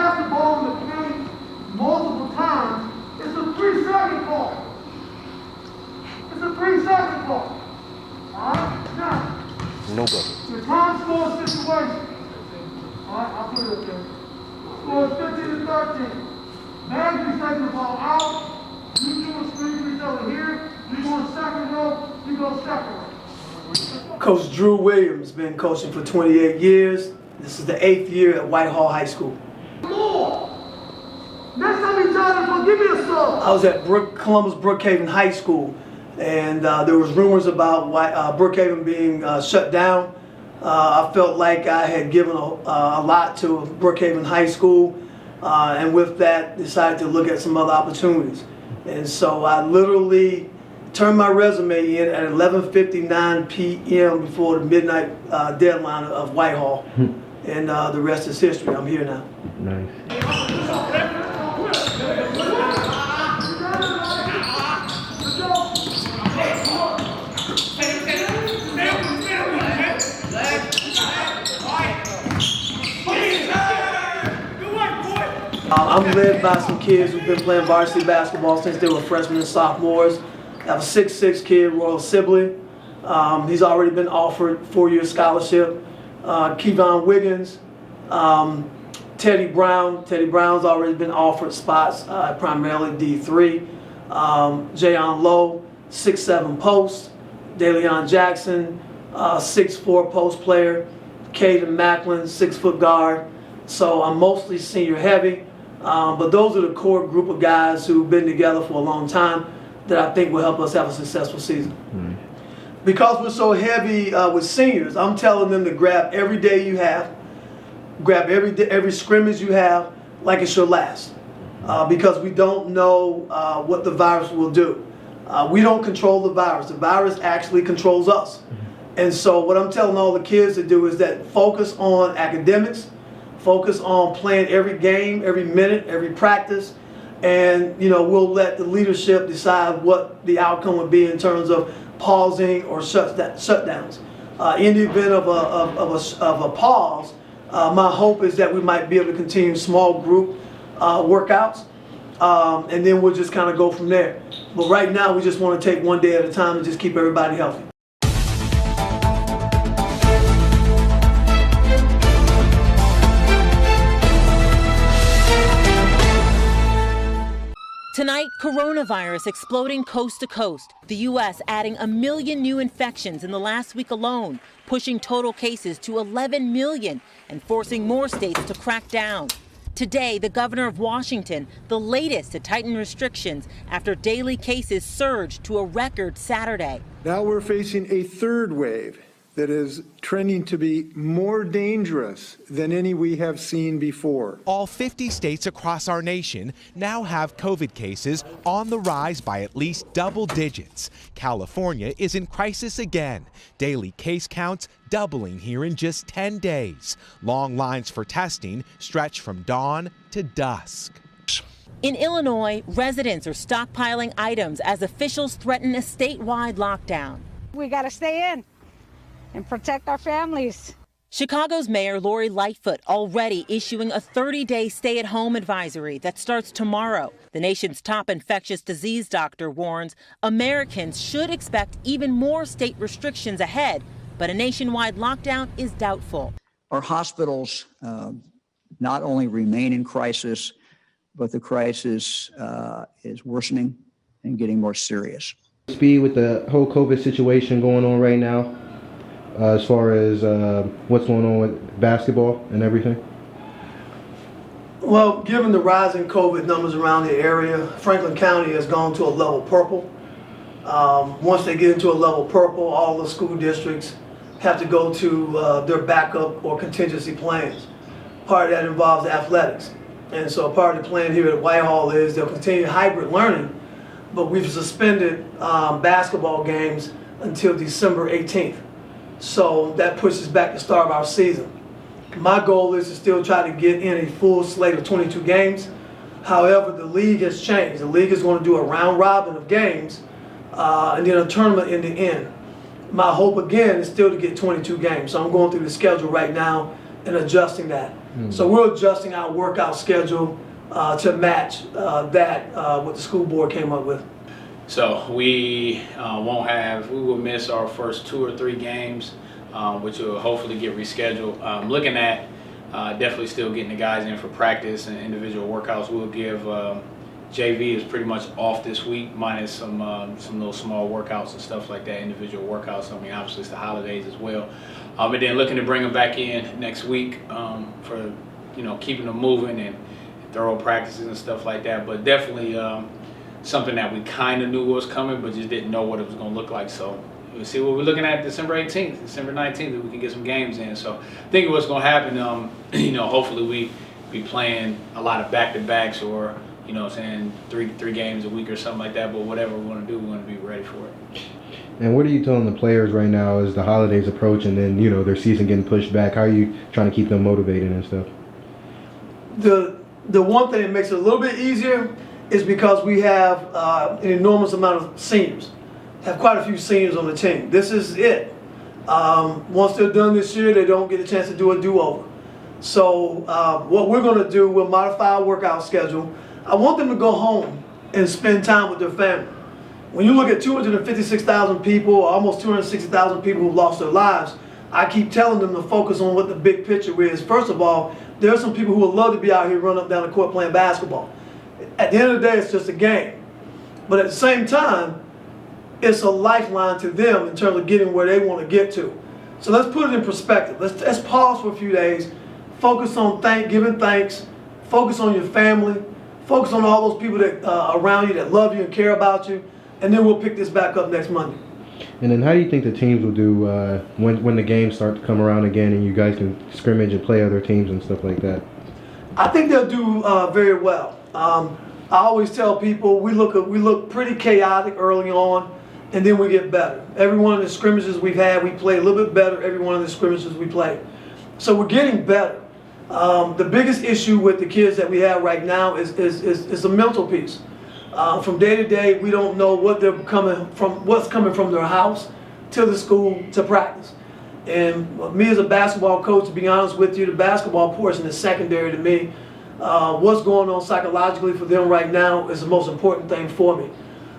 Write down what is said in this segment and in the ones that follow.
pass the ball in the paint multiple times, it's a 3-second call. It's a 3-second call. All right? Now, No good. the time score situation. All right, I'll put it up there. Score is 15-13. Now you taking the ball out. You do a screen for each other here. You go second row. You go second row. Coach Drew Williams been coaching for 28 years. This is the 8th year at Whitehall High School. More. Next time you try to give me a song. I was at Columbus Brookhaven High School, and there was rumors about Brookhaven being shut down. I felt like I had given a lot to Brookhaven High School, and with that decided to look at some other opportunities. And so I literally turned my resume in at 11:59 p.m. before the midnight deadline of Whitehall. And the rest is history. I'm here now. Nice. I'm led by some kids who've been playing varsity basketball since they were freshmen and sophomores. I have a 6'6" kid, Royal Sibley. He's already been offered 4-year scholarship. Kevon Wiggins, Teddy Brown. Teddy Brown's already been offered spots, primarily D3. Jayon Lowe, 6'7" post. DeLeon Jackson, 6'4" post player. Caden Macklin, 6-foot guard. So I'm mostly senior heavy, but those are the core group of guys who've been together for a long time that I think will help us have a successful season. Because we're so heavy with seniors, I'm telling them to grab every day you have, grab every scrimmage you have like it's your last, because we don't know what the virus will do. We don't control the virus actually controls us. And so what I'm telling all the kids to do is that focus on academics, focus on playing every game, every minute, every practice, and we'll let the leadership decide what the outcome would be in terms of pausing or shutdowns. In the event of a pause, my hope is that we might be able to continue small group workouts, and then we'll just kind of go from there. But right now, we just want to take one day at a time and just keep everybody healthy. Tonight, coronavirus exploding coast to coast. The U.S. adding 1 million new infections in the last week alone, pushing total cases to 11 million and forcing more states to crack down. Today, the governor of Washington, the latest to tighten restrictions after daily cases surged to a record Saturday. Now we're facing a third wave that is trending to be more dangerous than any we have seen before. All 50 states across our nation now have COVID cases on the rise by at least double digits. California is in crisis again. Daily case counts doubling here in just 10 days. Long lines for testing stretch from dawn to dusk. In Illinois, residents are stockpiling items as officials threaten a statewide lockdown. We got to stay in and protect our families. Chicago's Mayor Lori Lightfoot already issuing a 30-day stay-at-home advisory that starts tomorrow. The nation's top infectious disease doctor warns Americans should expect even more state restrictions ahead, but a nationwide lockdown is doubtful. Our hospitals not only remain in crisis, but the crisis is worsening and getting more serious. Speed with the whole COVID situation going on right now, as far as what's going on with basketball and everything? Well, given the rising COVID numbers around the area, Franklin County has gone to a level purple. Once they get into a level purple, all the school districts have to go to their backup or contingency plans. Part of that involves athletics. And so part of the plan here at Whitehall is they'll continue hybrid learning, but we've suspended basketball games until December 18th. So that pushes back the start of our season. My goal is to still try to get in a full slate of 22 games. However, the league has changed. The league is going to do a round robin of games and then a tournament in the end. My hope again is still to get 22 games. So I'm going through the schedule right now and adjusting that. So we're adjusting our workout schedule to match what the school board came up with. So we will miss our first 2 or 3 games, which will hopefully get rescheduled. Looking at definitely still getting the guys in for practice and individual workouts. We'll give JV is pretty much off this week, minus some little small workouts and stuff like that, individual workouts. I mean, obviously it's the holidays as well. But then looking to bring them back in next week for keeping them moving and thorough practices and stuff like that. But definitely something that we kind of knew was coming, but just didn't know what it was going to look like. So we'll see what we're looking at December 18th, December 19th, that we can get some games in. So I think what's going to happen, hopefully we be playing a lot of back-to-backs or, saying three games a week or something like that. But whatever we want to do, we want to be ready for it. And what are you telling the players right now as the holidays approach and then, their season getting pushed back? How are you trying to keep them motivated and stuff? The one thing that makes it a little bit easier is because we have an enormous amount of seniors. Have quite a few seniors on the team. This is it. Once they're done this year, they don't get a chance to do a do-over. So what we're going to do, we'll modify our workout schedule. I want them to go home and spend time with their family. When you look at 256,000 people, almost 260,000 people who've lost their lives, I keep telling them to focus on what the big picture is. First of all, there are some people who would love to be out here running up down the court playing basketball. At the end of the day, it's just a game. But at the same time, it's a lifeline to them in terms of getting where they want to get to. So let's put it in perspective. Let's pause for a few days, focus on giving thanks, focus on your family, focus on all those people that around you that love you and care about you, and then we'll pick this back up next Monday. And then how do you think the teams will do when the games start to come around again and you guys can scrimmage and play other teams and stuff like that? I think they'll do very well. I always tell people we look pretty chaotic early on, and then we get better. Every one of the scrimmages we've had, we play a little bit better. Every one of the scrimmages we play. So we're getting better. The biggest issue with the kids that we have right now is the mental piece. From day to day, we don't know what's coming from their house to the school to practice. And me as a basketball coach, to be honest with you, the basketball portion is secondary to me. What's going on psychologically for them right now is the most important thing for me.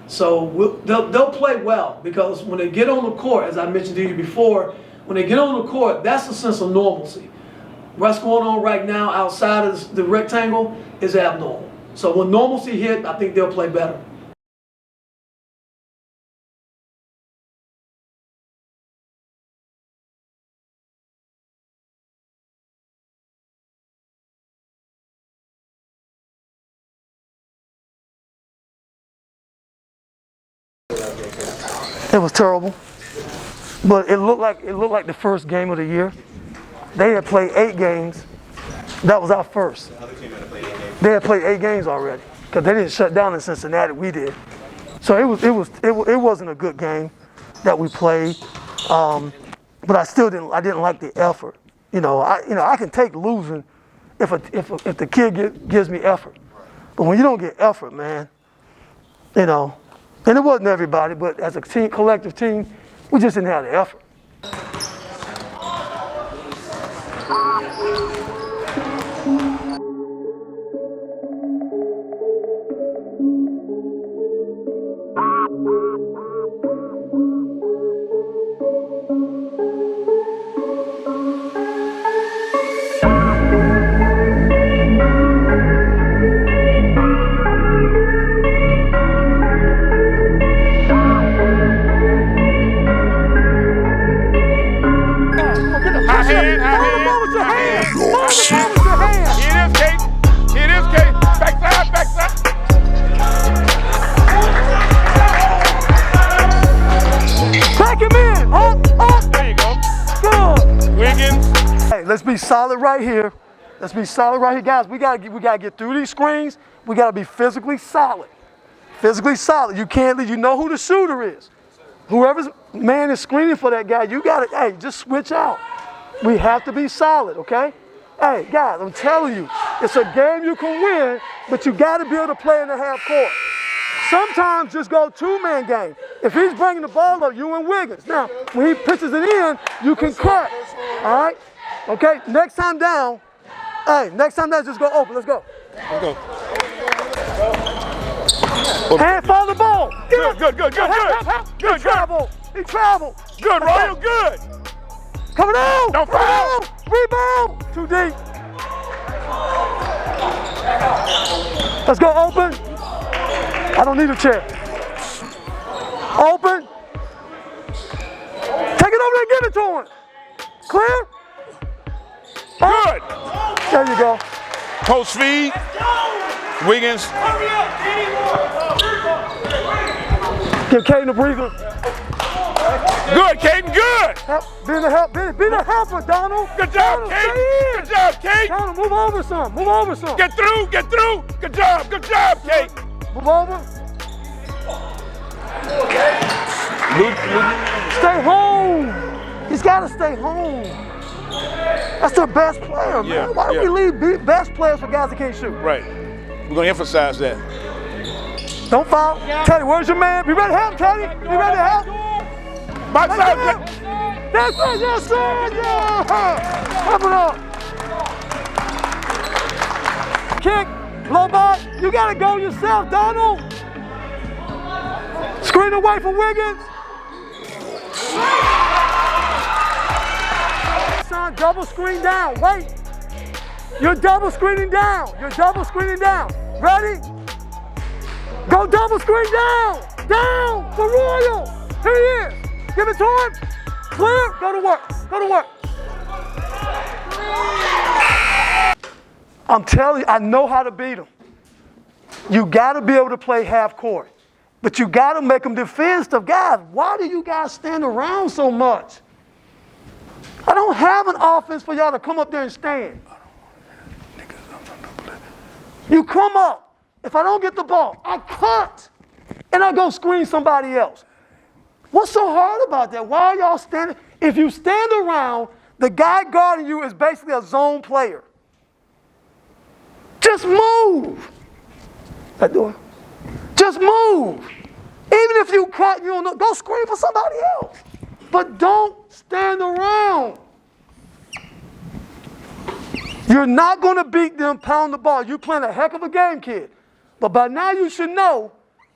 So they'll play well, because when they get on the court, as I mentioned to you before, when they get on the court, that's a sense of normalcy. What's going on right now outside of the rectangle is abnormal. So when normalcy hit, I think they'll play better. It was terrible, but it looked like the first game of the year. They had played 8 games. That was our first. They had played 8 games already, because they didn't shut down in Cincinnati. We did. So it wasn't a good game that we played, but I didn't like the effort. I can take losing if the kid gives me effort, but when you don't get effort, man, and it wasn't everybody, but as a team, collective team, we just didn't have the effort. Let's be solid right here. Let's be solid right here, guys. We gotta get through these screens. We gotta be physically solid. Physically solid. You can't leave. You know who the shooter is. Whoever's man is screening for that guy, you gotta. Hey, just switch out. We have to be solid, okay? Hey, guys, I'm telling you, it's a game you can win, but you gotta be able to play in the half court. Sometimes just go 2-man game. If he's bringing the ball up, you and Wiggins. Now, when he pitches it in, you can cut. All right. Okay, next time down, hey, next time down, just go open. Let's go. Let's go. Hand follow the ball. Good. Help. Good. He traveled. Good, Royal, good. Coming out. Don't foul. Rebound. Too deep. Let's go open. I don't need a chair. Open. Take it over there and give it to him. Clear. Good. There you go. Post feed. Wiggins. Give Caden a breather. Good, Caden, good. Help. Be the help. Be the helper, Donald. Good job, Donald, Caden. stay in. Good job, Caden. Donald, move over some. Move over some. Get through. Good job, Caden. Move over. Stay home. He's got to stay home. That's their best player, man. Yeah, Why do we leave best players for guys that can't shoot? Right. We're going to emphasize that. Don't foul. Teddy, where's your man? Be ready to help, Teddy. Be ready to help. My side. That's it, yes, sir. Yeah. Pump it up. Kick, blow by. You got to go yourself, Donald. Screen away from Wiggins. Son, double screen down. Wait. You're double screening down. Ready? Go double screen down. Down for Royal. Here he is. Give it to him. Clear. Go to work. I'm telling you, I know how to beat him. You got to be able to play half court. But you got to make them defend stuff. Guys, why do you guys stand around so much? I don't have an offense for y'all to come up there and stand. You come up. If I don't get the ball, I cut. And I go screen somebody else. What's so hard about that? Why are y'all standing? If you stand around, the guy guarding you is basically a zone player. Just move. That door. Just move. Even if you cut, you don't know, go screen for somebody else. But don't stand around. You're not going to beat them pound the ball. You're playing a heck of a game, kid. But by now you should know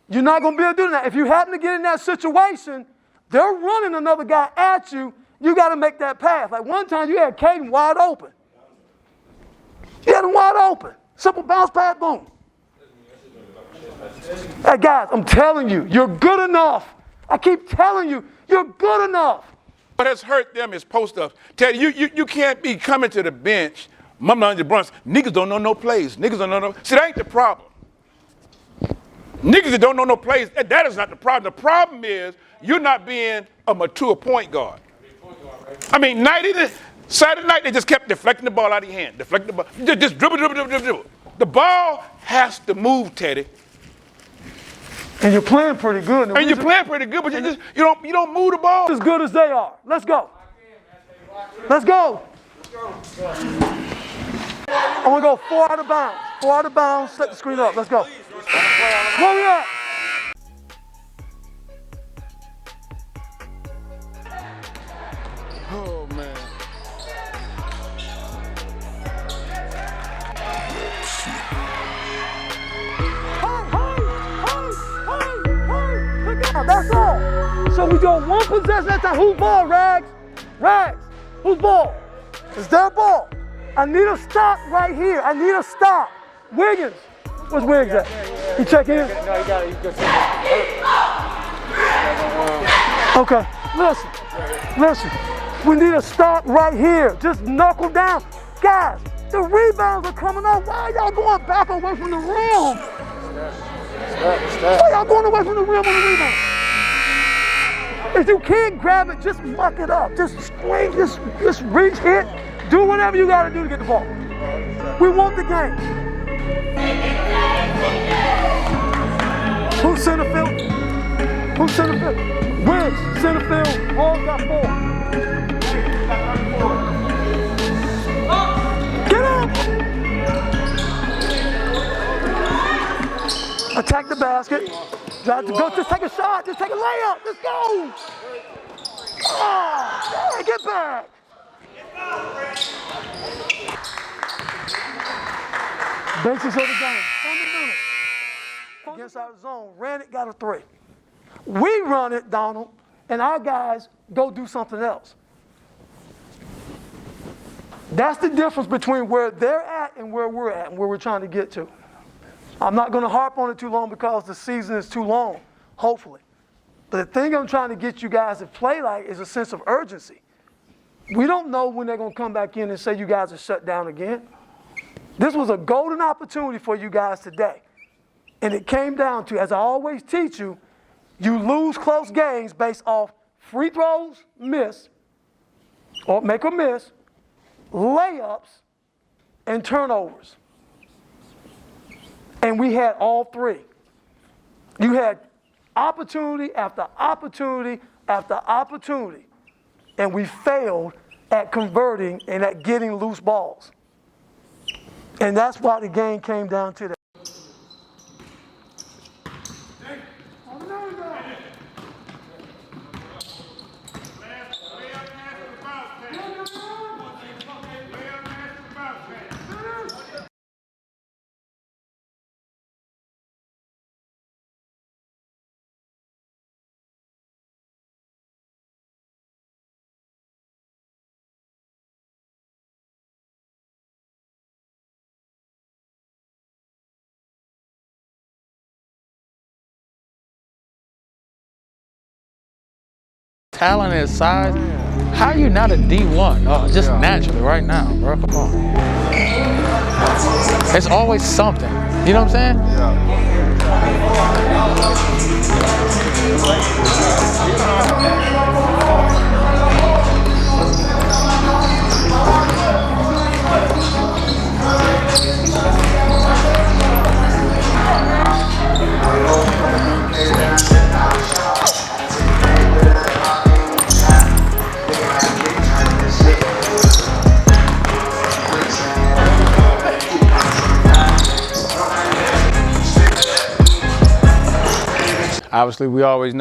you're not going to be able to do that. If you happen to get in that situation, they're running another guy at you. You got to make that pass. Like one time you had Caden wide open. You had him wide open. Simple bounce pass, boom. Hey, guys, I'm telling you, you're good enough. I keep telling you, you're good enough. What has hurt them is post-ups. Teddy, you can't be coming to the bench, mumbling on your brunch. Niggas don't know no plays. See, that ain't the problem. Niggas that don't know no plays, that is not the problem. The problem is you're not being a mature point guard. I mean, Saturday night, they just kept deflecting the ball out of your hand. Deflecting the ball. Just dribble. The ball has to move, Teddy. And you're playing pretty good. But you don't move the ball. As good as they are. Let's go. I'm going to go 4 out of bounds. 4 out of bounds. Set the screen up. Let's go. Where we at? Oh, man. That's all. So we go one possession at a time. Whose ball, Rags? Whose ball? It's their ball. I need a stop right here. Wiggins. Where's Wiggins at? He check in? No, he got it. Okay, listen. We need a stop right here. Just knuckle down. Guys, the rebounds are coming off. Why are y'all going back away from the rim? Why y'all going away from the rim on the rebound? If you can't grab it, just muck it up. Just swing, just reach, hit. Do whatever you got to do to get the ball. We want the game. Who's center field? Wins, center field. Ball got 4. Get up! Attack the basket. Go, just take a shot. Just take a layup. Let's go. Oh, get back. Basics of the game. Fundamental. Against our zone, ran it, got a 3. We run it, Donald, and our guys go do something else. That's the difference between where they're at and where we're at and where we're trying to get to. I'm not going to harp on it too long because the season is too long, hopefully. But the thing I'm trying to get you guys to play like is a sense of urgency. We don't know when they're going to come back in and say you guys are shut down again. This was a golden opportunity for you guys today. And it came down to, as I always teach you, you lose close games based off free throws, miss, or make or miss, layups, and turnovers. And we had all 3. You had opportunity after opportunity after opportunity, and we failed at converting and at getting loose balls. And that's why the game came down to that. Talent and size, how are you not a D1? Oh, just naturally right now, bro. Come on. It's always something. You know what I'm saying? Obviously, we always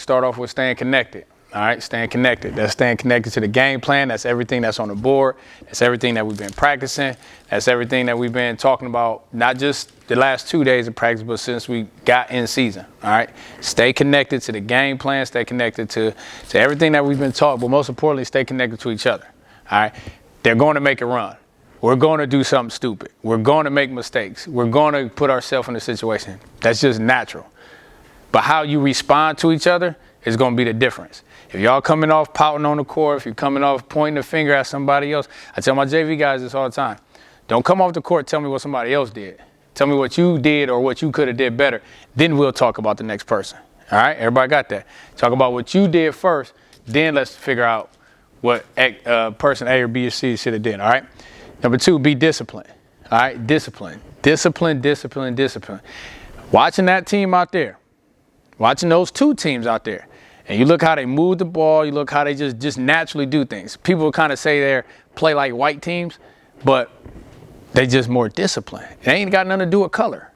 start off with staying connected. All right, staying connected. That's staying connected to the game plan. That's everything that's on the board. That's everything that we've been practicing. That's everything that we've been talking about, not just the last 2 days of practice, but since we got in season. All right, stay connected to the game plan. Stay connected to everything that we've been taught, but most importantly, stay connected to each other. All right, they're going to make a run. We're going to do something stupid. We're going to make mistakes. We're going to put ourselves in a situation. That's just natural. But how you respond to each other is going to be the difference. If y'all coming off pouting on the court, if you're coming off pointing the finger at somebody else, I tell my JV guys this all the time. Don't come off the court, tell me what somebody else did. Tell me what you did or what you could have did better. Then we'll talk about the next person. All right? Everybody got that? Talk about what you did first. Then let's figure out what person A or B or C should have did. All right? Number 2, be disciplined. All right? Discipline. Discipline, discipline, discipline. Watching that team out there. Watching those 2 teams out there, and you look how they move the ball, you look how they just naturally do things. People kind of say they play like white teams, but they just more disciplined. It ain't got nothing to do with color.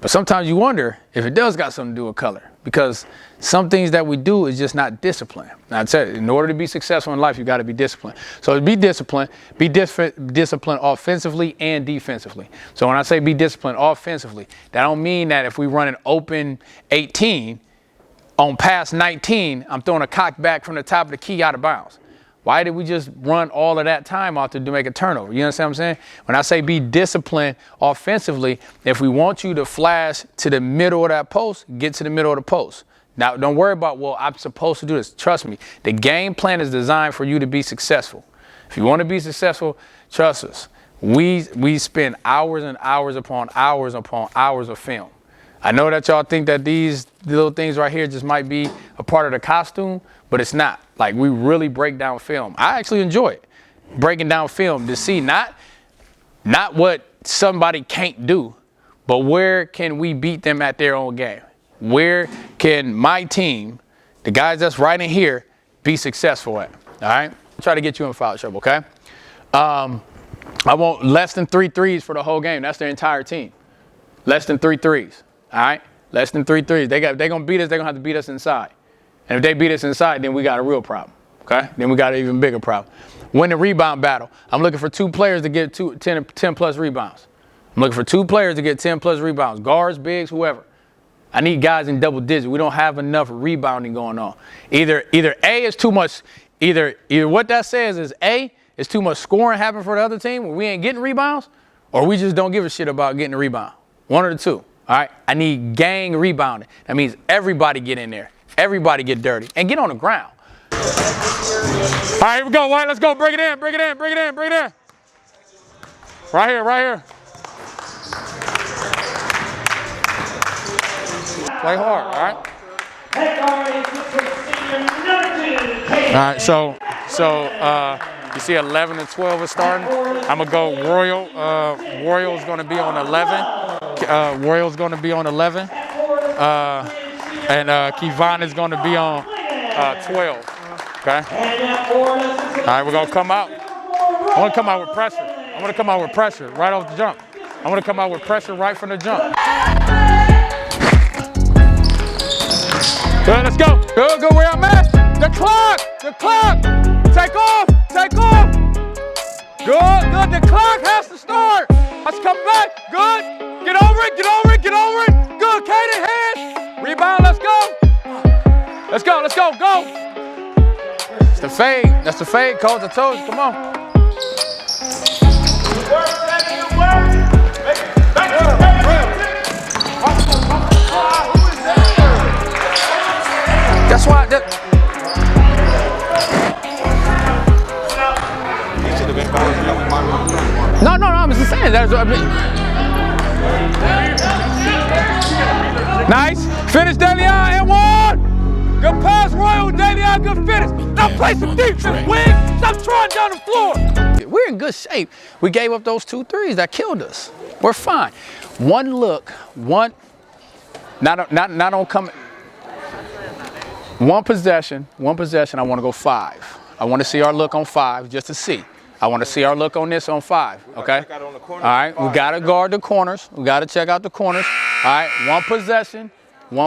But sometimes you wonder if it does got something to do with color, because some things that we do is just not disciplined. Now, I said, in order to be successful in life, you got to be disciplined. So be disciplined, disciplined offensively and defensively. So when I say be disciplined offensively, that don't mean that if we run an open 18 on pass 19, I'm throwing a cock back from the top of the key out of bounds. Why did we just run all of that time out to make a turnover? You understand what I'm saying? When I say be disciplined offensively, if we want you to flash to the middle of that post, get to the middle of the post. Now, don't worry about, well, I'm supposed to do this. Trust me, the game plan is designed for you to be successful. If you want to be successful, trust us. We spend hours and hours upon hours of film. I know that y'all think that these little things right here just might be a part of the costume, but it's not. Like, we really break down film. I actually enjoy it, breaking down film to see not what somebody can't do, but where can we beat them at their own game? Where can my team, the guys that's right in here, be successful at? All right? I'll try to get you in foul trouble, okay? I want less than 3 threes for the whole game. That's their entire team. Less than 3 threes. All right? Less than 3 threes. They're going to beat us. They're going to have to beat us inside. And if they beat us inside, then we got a real problem. Okay? Then we got an even bigger problem. Win the rebound battle. I'm looking for 2 players to get 10 plus rebounds. I'm looking for 2 players to get 10 plus rebounds, guards, bigs, whoever. I need guys in double digits. We don't have enough rebounding going on. Either A is too much, either what that says is A is too much scoring happening for the other team where we ain't getting rebounds, or we just don't give a shit about getting a rebound. One of the two, all right? I need gang rebounding. That means everybody get in there. Everybody get dirty and get on the ground. All right, here we go, White. Let's go. Break it in, break it in, break it in, break it in. Right here, right here. Play hard, all right? All right, so you see 11 and 12 is starting. I'm gonna go Royal. Royal's gonna be on 11. Royal's gonna be on 11. And Kevon is gonna be on 12. Okay. All right, we're gonna come out. I wanna come out with pressure. I wanna come out with pressure right off the jump. I wanna come out with pressure right from the jump. Good, let's go. Good, good where I'm at. The clock. Take off. Good, good. The clock has to start. Let's come back. Good. Get over it. Good, Kaden, hands. Rebound, let's go. Go. It's the fade. That's the fade, coach. I told you. Come on. That's why. No, I'm just saying. Nice. Finish, Delion, and 1. Good pass, Royal. Delion, good finish. Now play some defense, Wig. Stop trying down the floor. We're in good shape. We gave up those 2 threes that killed us. We're fine. One look, not on coming. One possession, I want to go 5. I want to see our look on 5 just to see. I want to see our look on this on 5, okay? All right, we got to guard the corners. We got to check out the corners. All right, one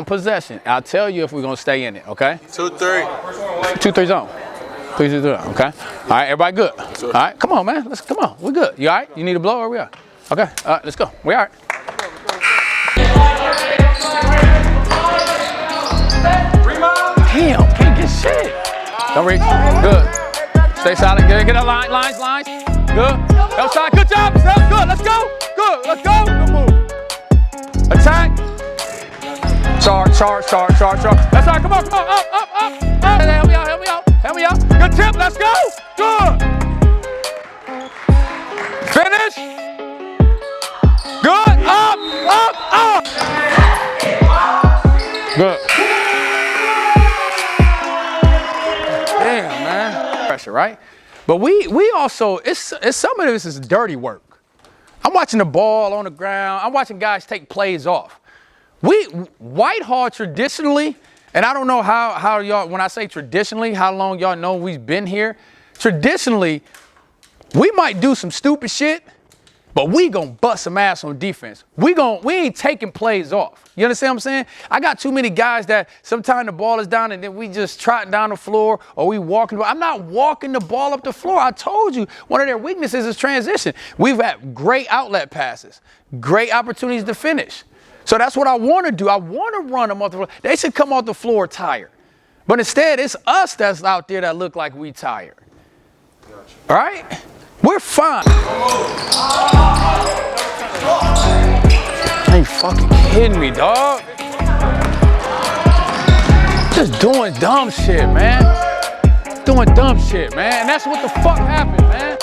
possession. I'll tell you if we're going to stay in it, okay? 2-3. 2-3 zone. 3-3 zone, okay? All right, everybody good? All right, come on, man. Come on. We good. You all right? You need a blow or we are? Okay, all right, let's go. We all right. Damn, can't get shit. Don't reach. Good. Stay solid. Good. Get the lines. Good. Outside. Good job. Good. Let's go. Good move. Attack. Charge. That's right. Come on. Up. Help me out. Good tip. Let's go. Good. Finish. Good. Up. Good. Damn, man. Pressure, right? But we also, it's some of this is dirty work. I'm watching the ball on the ground. I'm watching guys take plays off. Whitehall traditionally, and I don't know how y'all, when I say traditionally, how long y'all know we've been here. Traditionally, we might do some stupid shit, but we gonna bust some ass on defense. We ain't taking plays off. You understand what I'm saying? I got too many guys that sometimes the ball is down and then we just trotting down the floor or we walking. I'm not walking the ball up the floor. I told you one of their weaknesses is transition. We've had great outlet passes, great opportunities to finish. So that's what I want to do. I want to run them off the floor. They should come off the floor tired. But instead, it's us that's out there that look like we tired. All right? We're fine. Ain't fucking kidding me, dog. Just doing dumb shit, man. And that's what the fuck happened, man.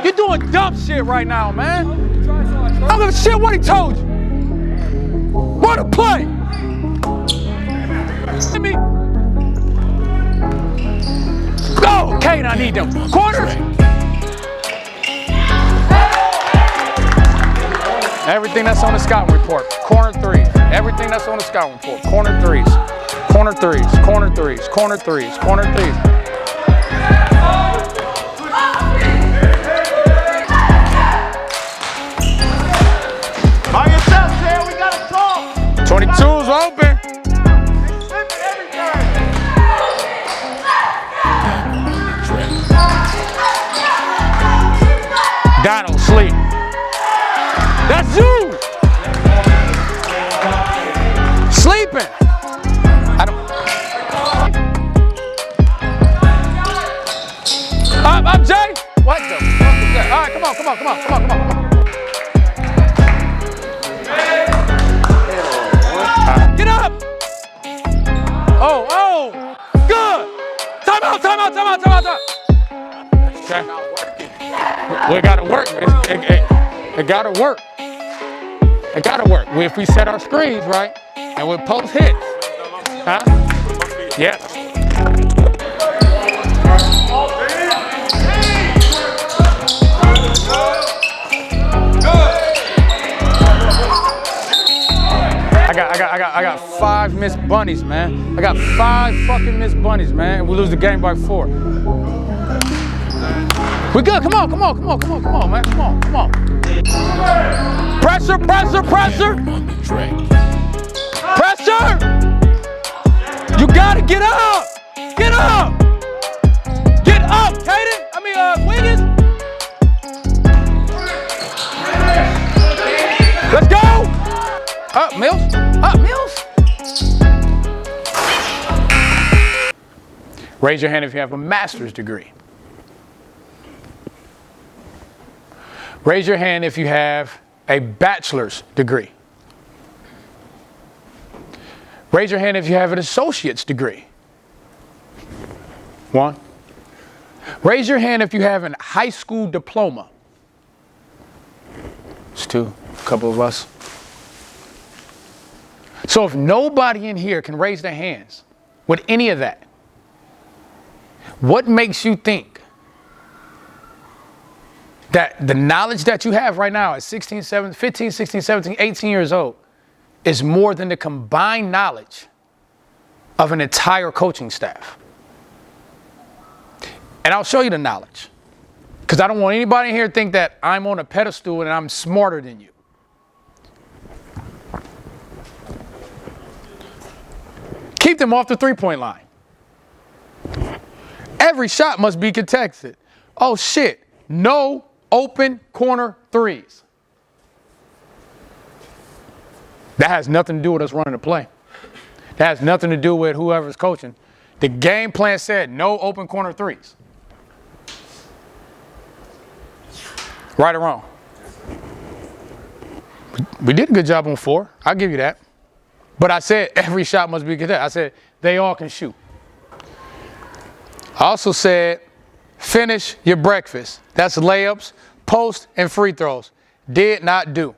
You're doing dumb shit right now, man. I don't give a shit what he told you. What a play. Go, Kane, I need them. Corners. Everything that's on the scouting report. Corner threes. Everything that's on the scouting report. Corner threes. Corner threes. Corner threes. Corner threes. Corner threes. By yourself, Sarah, we gotta talk. 22's open. Donald, sleep. That's you. Get up! Oh, good! Time out. Okay. We gotta work. It gotta work. It gotta work. If we set our screens right and we post hits. Huh? Yeah. I got 5 missed bunnies, man. I got 5 fucking missed bunnies, man. And we lose the game by 4. We good. Come on, man. Come on. Pressure. You gotta get up. Get up, Kaden. Wiggins. Let's go. Up, Mills. Raise your hand if you have a master's degree. Raise your hand if you have a bachelor's degree. Raise your hand if you have an associate's degree. 1. Raise your hand if you have a high school diploma. It's 2, a couple of us. So if nobody in here can raise their hands with any of that, what makes you think that the knowledge that you have right now at 15, 16, 17, 18 years old is more than the combined knowledge of an entire coaching staff? And I'll show you the knowledge, because I don't want anybody in here to think that I'm on a pedestal and I'm smarter than you. Keep them off the three-point line. Every shot must be contested. Oh shit, no open corner threes. That has nothing to do with us running the play. That has nothing to do with whoever's coaching. The game plan said no open corner threes. Right or wrong? We did a good job on 4. I'll give you that. But I said every shot must be contested. I said they all can shoot. I also said finish your breakfast. That's layups, post, and free throws. Did not do.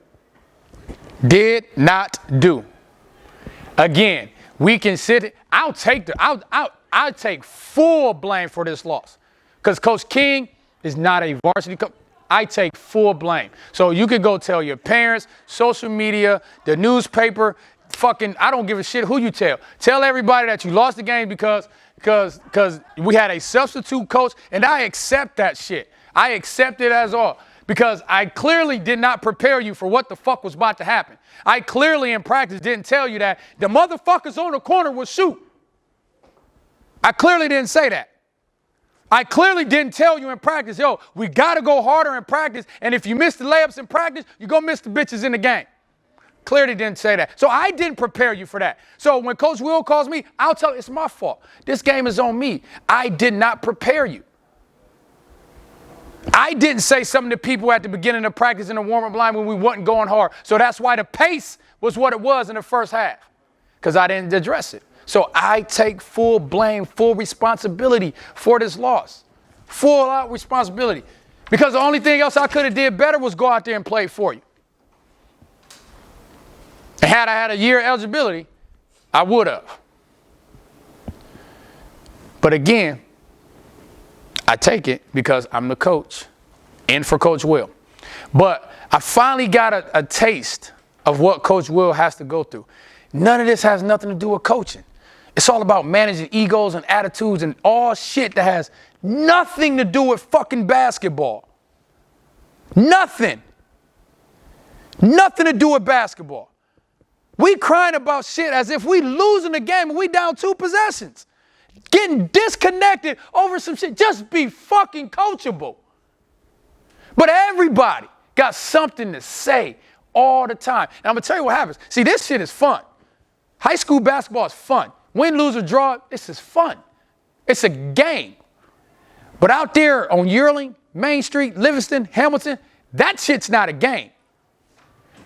Again, we can sit. I'll take full blame for this loss, because Coach King is not a varsity coach. I take full blame. So you could go tell your parents, social media, the newspaper, I don't give a shit who you tell. Tell everybody that you lost the game because we had a substitute coach, and I accept that shit. I accept it as all, because I clearly did not prepare you for what the fuck was about to happen. I clearly in practice didn't tell you that the motherfuckers on the corner would shoot. I clearly didn't say that. I clearly didn't tell you in practice, yo, we got to go harder in practice, and if you miss the layups in practice, you're going to miss the bitches in the game. Clearly didn't say that. So I didn't prepare you for that. So when Coach Will calls me, I'll tell him it's my fault. This game is on me. I did not prepare you. I didn't say something to people at the beginning of practice in the warm-up line when we wasn't going hard. So that's why the pace was what it was in the first half, because I didn't address it. So I take full blame, full responsibility for this loss. Full out responsibility. Because the only thing else I could have did better was go out there and play for you. And had I had a year eligibility, I would have. But again, I take it because I'm the coach and for Coach Will. But I finally got a taste of what Coach Will has to go through. None of this has nothing to do with coaching. It's all about managing egos and attitudes and all shit that has nothing to do with fucking basketball. Nothing. Nothing to do with basketball. We crying about shit as if we losing the game and we down 2 possessions. Getting disconnected over some shit. Just be fucking coachable. But everybody got something to say all the time. And I'm going to tell you what happens. See, this shit is fun. High school basketball is fun. Win, lose, or draw, this is fun. It's a game. But out there on yearling, Main Street, Livingston, Hamilton, that shit's not a game.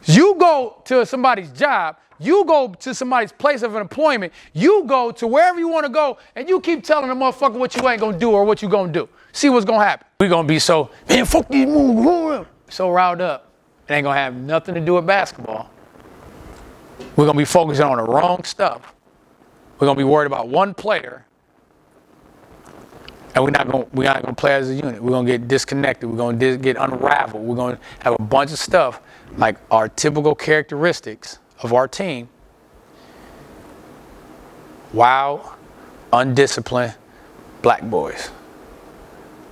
You go to somebody's job, you go to somebody's place of employment, you go to wherever you want to go, and you keep telling the motherfucker what you ain't gonna do or what you gonna do. See what's gonna happen. We gonna be so, man, fuck these moves, so riled up. It ain't gonna have nothing to do with basketball. We're gonna be focusing on the wrong stuff. We're gonna be worried about one player, and we're not gonna play as a unit. We're gonna get disconnected. We're gonna get unraveled. We're gonna have a bunch of stuff like our typical characteristics of our team. Wild, undisciplined black boys.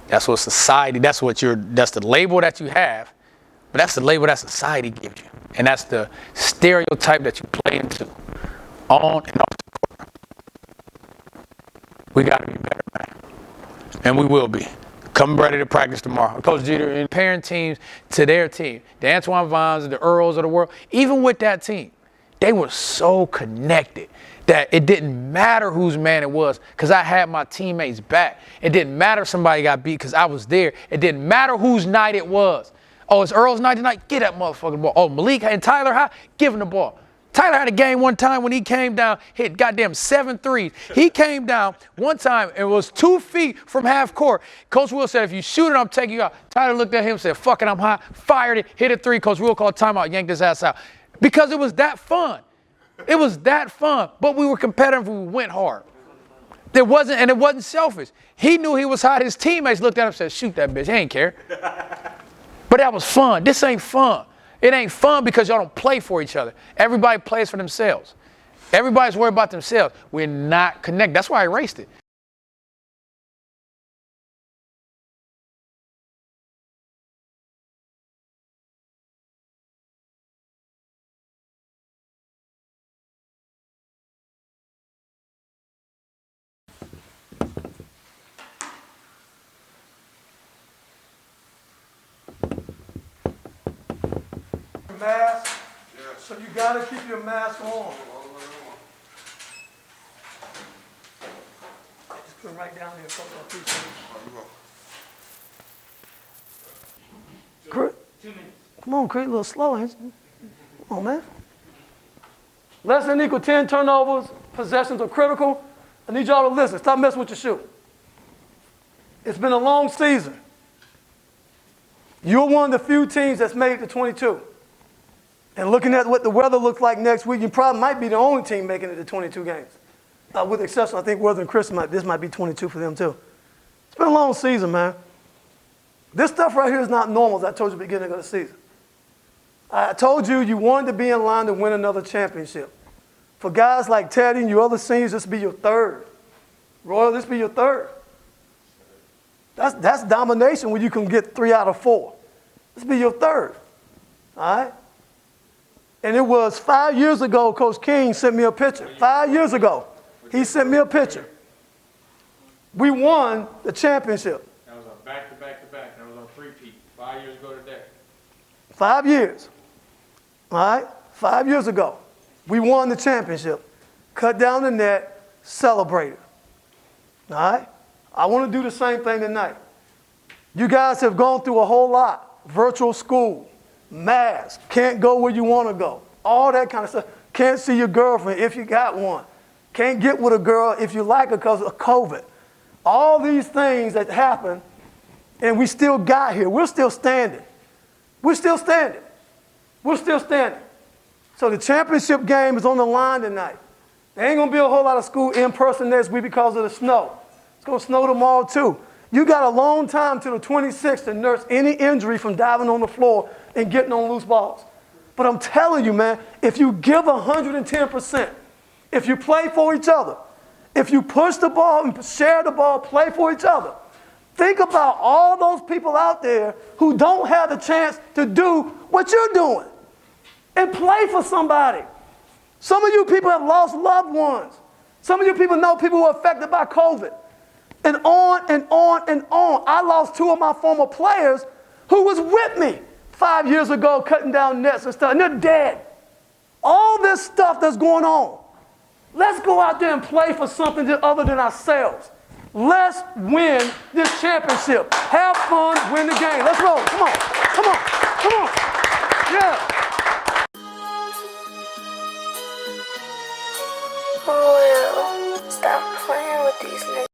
That's what society, that's the label that you have, but that's the label that society gives you. And that's the stereotype that you play into on and off the court. We gotta be better, man. And we will be. Come ready to practice tomorrow. Coach Jeter and parent teams to their team. The Antoine Vines, the Earls of the world, even with that team, they were so connected that it didn't matter whose man it was because I had my teammates back. It didn't matter if somebody got beat because I was there. It didn't matter whose night it was. Oh, it's Earl's night tonight? Get that motherfucking ball. Oh, Malik and Tyler High? Give him the ball. Tyler had a game one time when he came down, hit goddamn 7 threes. He came down one time and was 2 feet from half court. Coach Will said, if you shoot it, I'm taking you out. Tyler looked at him and said, fuck it, I'm hot. Fired it, hit a 3. Coach Will called timeout, yanked his ass out. Because it was that fun. It was that fun. But we were competitive, we went hard. It wasn't selfish. He knew he was hot. His teammates looked at him and said, shoot that bitch, he ain't care. But that was fun. This ain't fun. It ain't fun because y'all don't play for each other. Everybody plays for themselves. Everybody's worried about themselves. We're not connected. That's why I erased it. Mask, so you gotta keep your mask on. Just put it right down there, folks. I appreciate it. 2 minutes. Come on, Creat, a little slow, ain't you? Come on, man. Less than equal 10 turnovers, possessions are critical. I need y'all to listen. Stop messing with your shoe. It's been a long season. You're one of the few teams that's made it to 22. And looking at what the weather looks like next week, you probably might be the only team making it to 22 games. With the exception, I think Worthing and Chris this might be 22 for them too. It's been a long season, man. This stuff right here is not normal, as I told you at the beginning of the season. I told you you wanted to be in line to win another championship. For guys like Teddy and you other seniors, this will be your third. Royal, this will be your third. That's domination when you can get 3 out of 4. This will be your third. All right? And it was 5 years ago, Coach King sent me a picture. 5 years ago, he sent me a picture. We won the championship. That was a back-to-back-to-back. That was on 3-peat. 5 years ago today. 5 years. All right? 5 years ago, we won the championship. Cut down the net, celebrated. All right? I want to do the same thing tonight. You guys have gone through a whole lot. Virtual school. Mask, can't go where you want to go, all that kind of stuff. Can't see your girlfriend if you got one. Can't get with a girl if you like her because of COVID. All these things that happen, and we still got here. We're still standing. We're still standing. We're still standing. So the championship game is on the line tonight. There ain't going to be a whole lot of school in person next week because of the snow. It's going to snow tomorrow too. You got a long time till the 26th to nurse any injury from diving on the floor and getting on loose balls. But I'm telling you, man, if you give 110%, if you play for each other, if you push the ball and share the ball, play for each other, think about all those people out there who don't have the chance to do what you're doing and play for somebody. Some of you people have lost loved ones. Some of you people know people who are affected by COVID. And on and on and on. I lost 2 of my former players who was with me 5 years ago cutting down nets and stuff, and they're dead. All this stuff that's going on. Let's go out there and play for something other than ourselves. Let's win this championship. Have fun, win the game. Let's roll. Come on. Come on. Come on. Yeah. Will, stop playing with these niggas.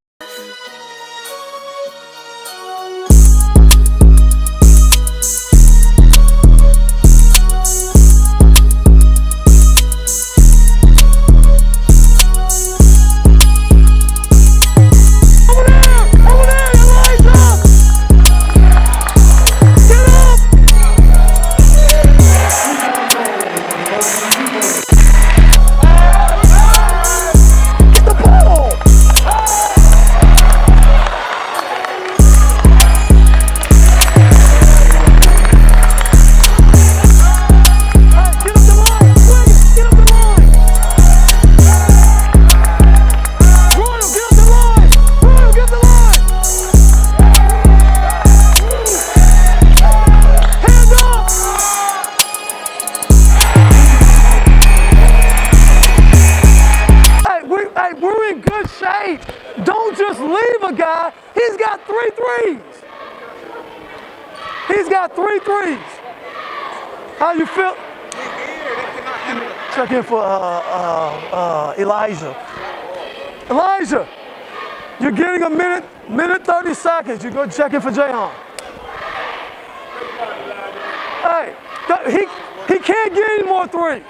Don't just leave a guy. He's got 3 threes. He's got 3 threes. How you feel? Check in for Elijah. Elijah, you're getting a minute 30 seconds. You go check in for Jahan. Hey, he can't get any more threes.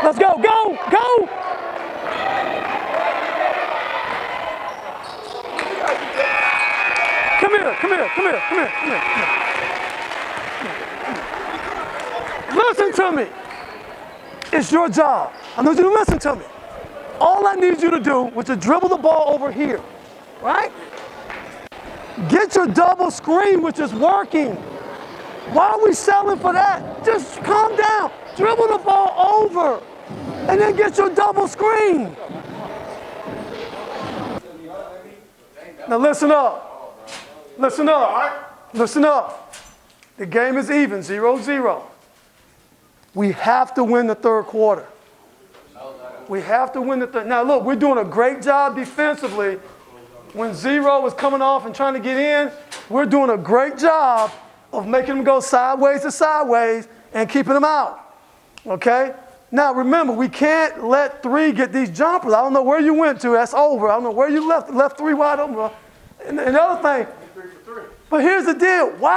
Let's go, go, go! Come here, come here, come here, come here, come here, come here. Listen to me. It's your job. I need you to listen to me. All I need you to do was to dribble the ball over here, right? Get your double screen, which is working. Why are we selling for that? Just calm down. Dribble the ball over. And then get your double screen. Now listen up. Listen up. Listen up. The game is even, 0-0. We have to win the third quarter. We have to win the third. Now look, we're doing a great job defensively. When 0 is coming off and trying to get in, we're doing a great job of making them go sideways to sideways and keeping them out. Okay? Now remember, we can't let 3 get these jumpers. I don't know where you went to. That's over. I don't know where you left 3 wide open. And the other thing, but here's the deal. Why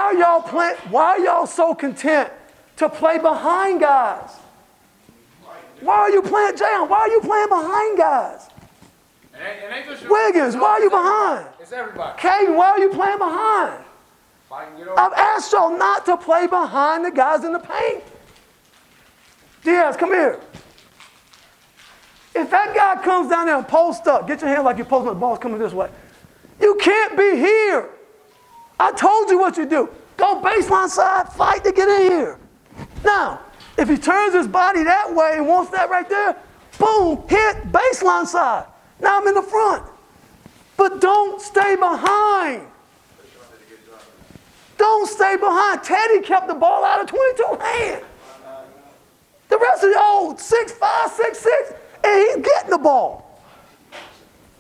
are y'all so content to play behind guys? Why are you playing, Jahan? Why are you playing behind guys? Wiggins, why are you behind? It's everybody. Caden, why are you playing behind? I've asked y'all not to play behind the guys in the paint. Diaz, come here. If that guy comes down there and posts up, get your hand like you're posting, the ball's coming this way. You can't be here. I told you what you do. Go baseline side, fight to get in here. Now, if he turns his body that way and wants that right there, boom, hit baseline side. Now I'm in the front. But don't stay behind. Don't stay behind. Teddy kept the ball out of 22 hand. The rest of y'all 6'5", 6'6", and he's getting the ball.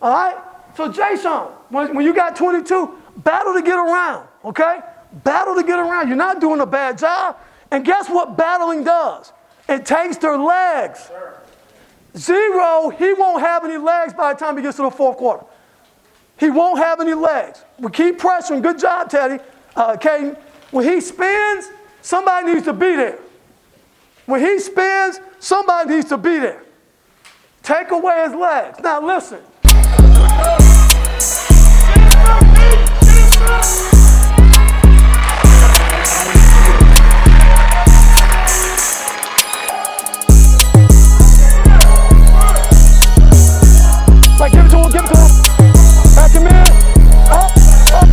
All right? So, Jason, when you got 22, battle to get around, okay? Battle to get around. You're not doing a bad job. And guess what battling does? It takes their legs. 0, he won't have any legs by the time he gets to the fourth quarter. He won't have any legs. We keep pressuring. Good job, Teddy. Caden. When he spins, somebody needs to be there. When he spins, somebody needs to be there. Take away his legs. Now listen. Right, give it to him, give it to him. Back him in. Up, up.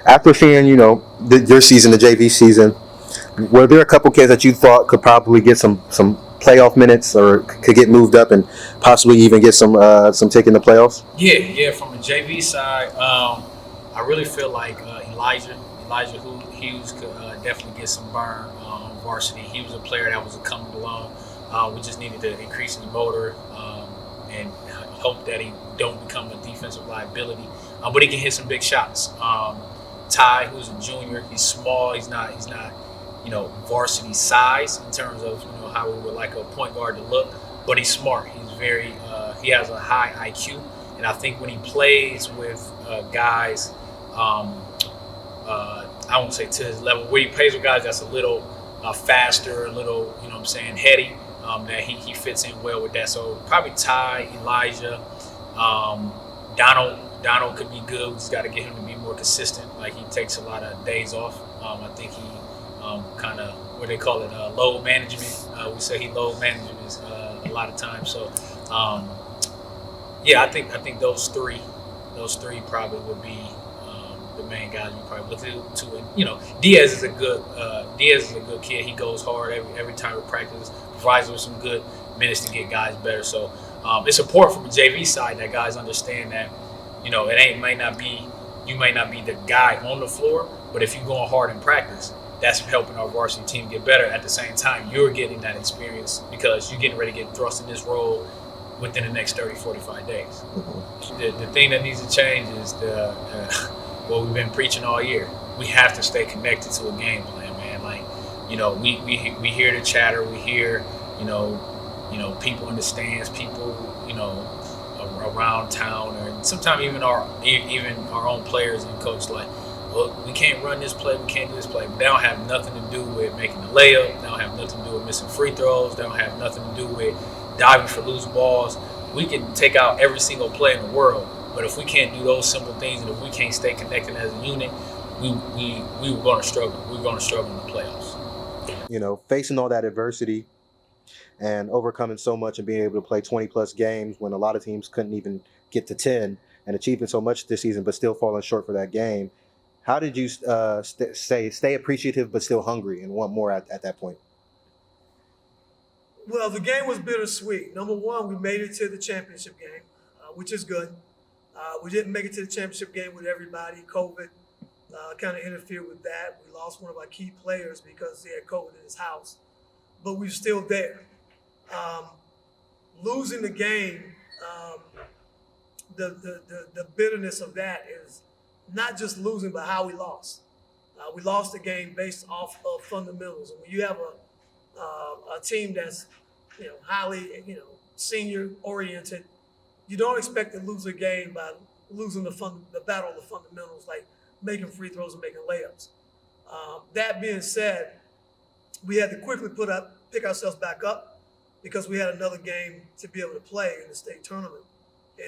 After seeing, your season, the JV season, were there a couple kids that you thought could probably get some playoff minutes or could get moved up and possibly even get some take in the playoffs? Yeah. From the JV side, I really feel like Elijah Hughes could definitely get some burn on varsity. He was a player that was coming along. We just needed to increase the motor and hope that he don't become a defensive liability. But he can hit some big shots. Ty, who's a junior, he's small. He's not varsity size in terms of how we would like a point guard to look, but he's smart. He's very he has a high IQ, and I think when he plays with guys, I won't say to his level, where he plays with guys that's a little faster, a little heady, that he fits in well with that. So probably Ty, Elijah, Donald could be good. We just got to get him to be more consistent. Like, he takes a lot of days off. I think he kind of, what they call it, load management. We say he load manages a lot of times. So, I think those three probably would be the main guys we probably look to. Diaz is a good kid. He goes hard every time we practice. Provides us some good minutes to get guys better. So it's important from the JV side that guys understand that. You might not be the guy on the floor, but if you're going hard in practice, that's helping our varsity team get better. At the same time, you're getting that experience because you're getting ready to get thrust in this role within the next 30, 45 days. Mm-hmm. The thing that needs to change is what we've been preaching all year. We have to stay connected to a game plan, man. Like, we hear the chatter, we hear, people in the stands, people, around town, or sometimes even our own players and coach, like, well, we can't run this play, we can't do this play. But they don't have nothing to do with making the layup. They don't have nothing to do with missing free throws. They don't have nothing to do with diving for loose balls. We can take out every single play in the world, but if we can't do those simple things, and if we can't stay connected as a unit, we were going to struggle. We're going to struggle in the playoffs. Facing all that adversity and overcoming so much and being able to play 20 plus games when a lot of teams couldn't even get to 10, and achieving so much this season but still falling short for that game. How did you stay appreciative but still hungry and want more at that point? Well, the game was bittersweet. Number one, we made it to the championship game, which is good. We didn't make it to the championship game with everybody. COVID kind of interfered with that. We lost one of our key players because he had COVID in his house, but we're still there. Losing the game, the bitterness of that is not just losing, but how we lost. We lost the game based off of fundamentals. And when you have a team that's highly senior oriented, you don't expect to lose a game by losing the battle of the fundamentals, like making free throws and making layups. That being said, we had to quickly pick ourselves back up because we had another game to be able to play in the state tournament.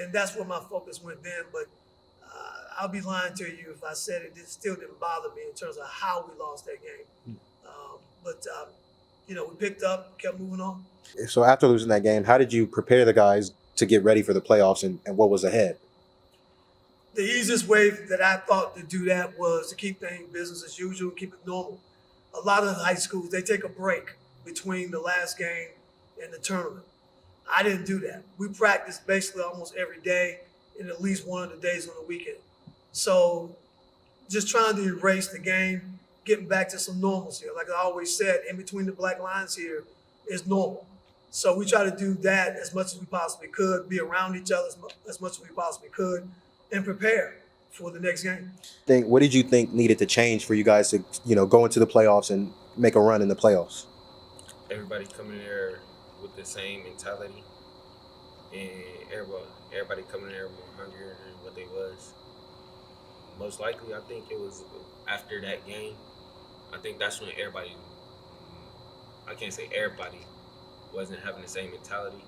And that's where my focus went then. But I'll be lying to you if I said it still didn't bother me in terms of how we lost that game. But we picked up, kept moving on. So after losing that game, how did you prepare the guys to get ready for the playoffs and what was ahead? The easiest way that I thought to do that was to keep things business as usual, keep it normal. A lot of high schools, they take a break between the last game and the tournament. I didn't do that. We practiced basically almost every day and at least one of the days on the weekend. So just trying to erase the game, getting back to some normalcy. Like I always said, in between the black lines here is normal. So we try to do that as much as we possibly could, be around each other as much as we possibly could, and prepare for the next game. What did you think needed to change for you guys to, go into the playoffs and make a run in the playoffs? Everybody coming there with the same mentality, and everybody coming there more hungrier than what they was. Most likely, I think it was after that game. I think that's when everybody, I can't say everybody, wasn't having the same mentality,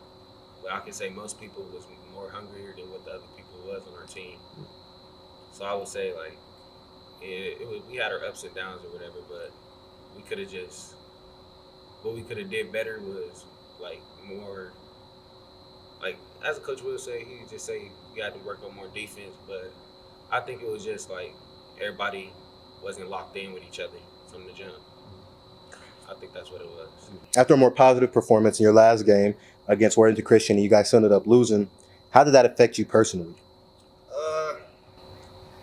but I can say most people was more hungrier than what the other people was on our team. So I would say we had our ups and downs or whatever, but we could have what we could have did better was more, as a coach would say, he would just say we had to work on more defense, but I think it was just everybody wasn't locked in with each other from the jump. I think that's what it was. After a more positive performance in your last game against Worthington Christian, you guys ended up losing. How did that affect you personally?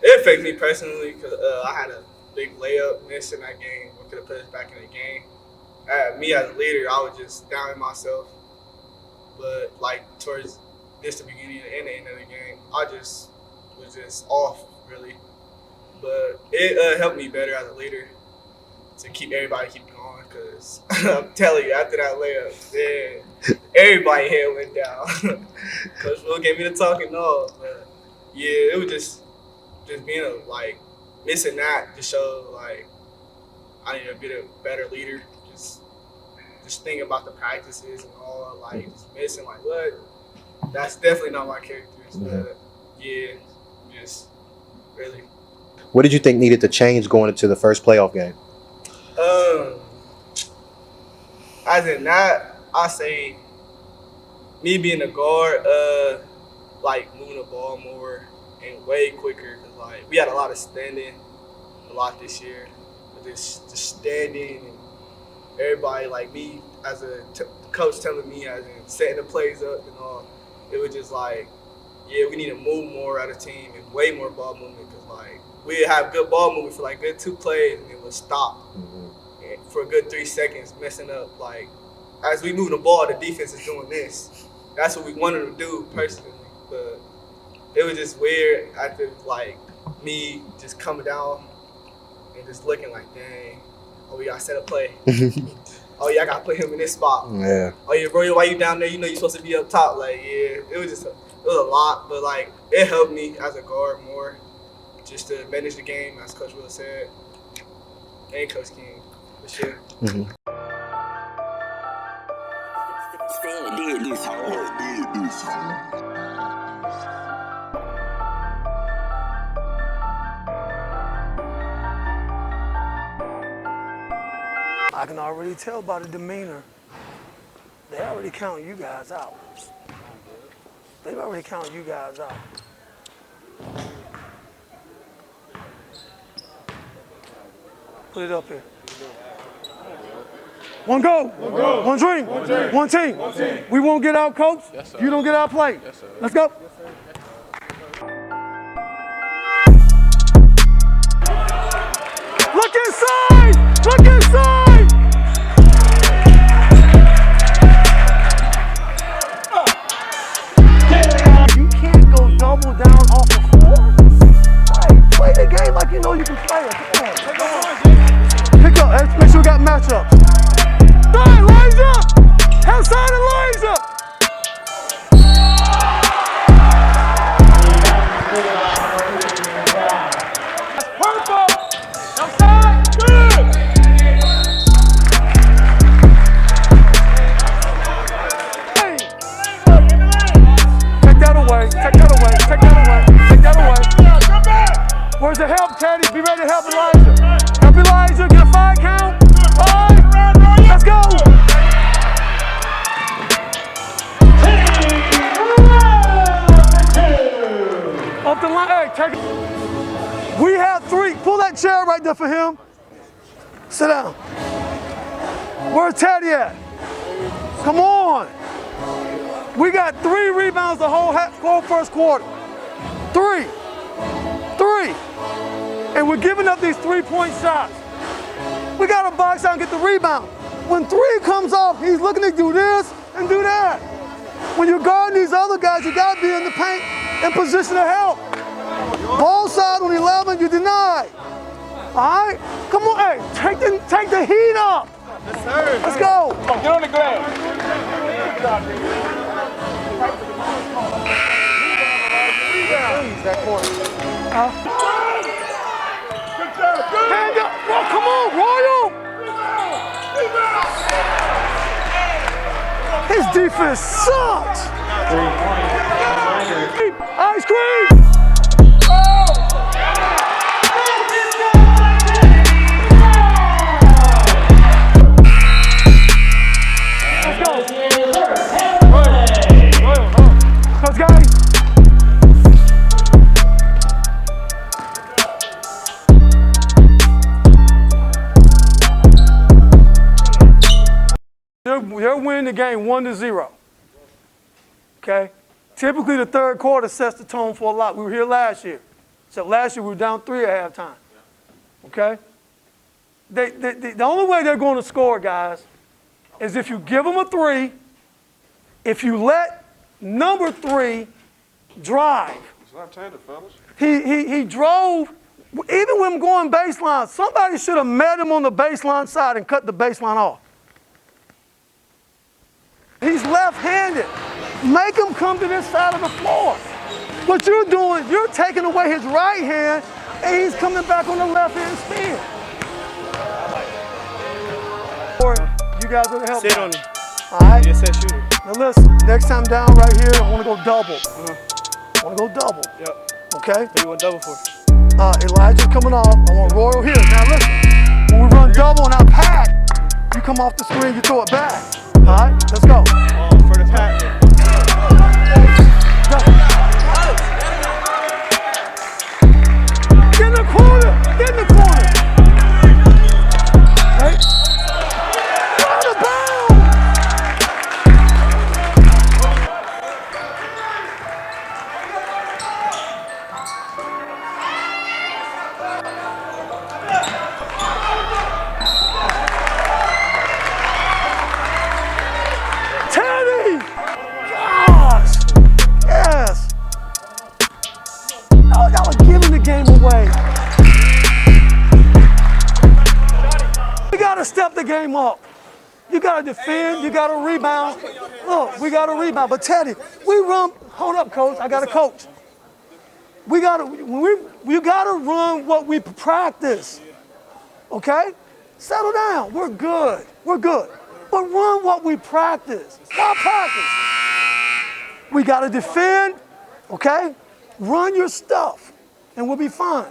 It affected me personally because I had a big layup miss in that game. We could have put us back in the game. Me as a leader, I was just down in myself. But towards the beginning and the end of the game, I just was just off really. But it helped me better as a leader to keep everybody going. Because I'm telling you, after that layup, everybody's head went down. Coach Will gave me the talking off. But yeah, it was just being missing that just showed I need to be a better leader. Just thinking about the practices and all, just missing what? That's definitely not my character. But yeah, just really. What did you think needed to change going into the first playoff game? As in that, I say me being a guard, moving the ball more and way quicker. Cause we had a lot of standing, a lot this year. Just standing and everybody me as a coach telling me as in setting the plays up and all. It was just we need to move more out of team and way more ball movement because we'd have good ball movement for good 2 plays and it would stop. And for a good 3 seconds, messing up. As we move the ball, the defense is doing this. That's what we wanted to do personally. But it was just weird after me just coming down and just looking dang, oh, we got to set a play. Oh, yeah, I got to put him in this spot. Yeah. Oh, yeah, bro, why you down there? You know you're supposed to be up top. It was a lot. But, it helped me as a guard more just to manage the game, as Coach Will said, and Coach King, for sure. I can already tell by the demeanor. They already count you guys out. They've already counted you guys out. Put it up here. One goal, one dream, one team. We won't get out, coach. Yes, you don't get out played. Yes, let's go. Look inside! Look inside! You can't go double down off the floor. Hey, play the game like you know you can play it. Come on. Pick up. Let's make sure we got matchups. Side, lines up! Outside and lines up! Where's the help, Teddy? Be ready to help Elijah. Help Elijah. Get a 5 count. 5. Let's go. Off the line. Hey, take it. We have 3. Pull that chair right there for him. Sit down. Where's Teddy at? Come on. We got 3 rebounds the whole first quarter. 3. And we're giving up these 3-point shots. We got to box out and get the rebound. When 3 comes off, he's looking to do this and do that. When you're guarding these other guys, you got to be in the paint in position to help. Ball side on 11, you deny. All right? Come on, hey, take the heat up. Yes, sir. Let's go. Oh, get on the glass. That corner. Hand up. Oh, come on, Royal. His defense sucks. Ice cream. Let's go. Guys. They're winning the game 1-0. Okay? Typically, the third quarter sets the tone for a lot. We were here last year. So last year, we were down 3 at halftime. Okay? The only way they're going to score, guys, is if you give them a 3, if you let number 3 drive. It's left-handed, fellas. He drove, even when going baseline, somebody should have met him on the baseline side and cut the baseline off. He's left-handed. Make him come to this side of the floor. What you're doing, you're taking away his right hand, and he's coming back on the left-hand spin. You guys are to help. Sit on him. All right? Yes, that shooter. Now listen, next time down right here, I want to go double. I want to go double. Yep. Okay? Who you want double for? Elijah's coming off. I want Royal here. Now listen, when we run double and I pack, you come off the screen, you throw it back. All right? Let's go. For the pack. Get in the corner. Get in the corner. Right? Out of bounds. Teddy! Gosh! Yes! Y'all are giving the game away. We got to step the game up. You got to defend, you got to rebound. Look, we got to rebound. But Teddy, we run, hold up, coach, I got to coach. You got to run what we practice. Okay? Settle down. We're good. We're good. But run what we practice. Why practice? We got to defend. Okay? Run your stuff, and we'll be fine.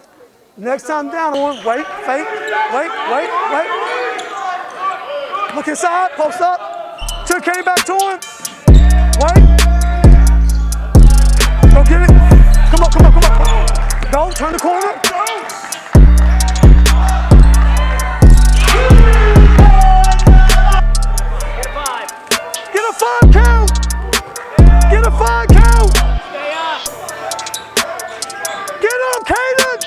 Next time down, wait, fake, wait. Look inside, post up. Took Kenny back to him. Wait. Go get it. Come on. Go, turn the corner. Get a 5 count. Get a 5 count. Stay up. Get up, Caden.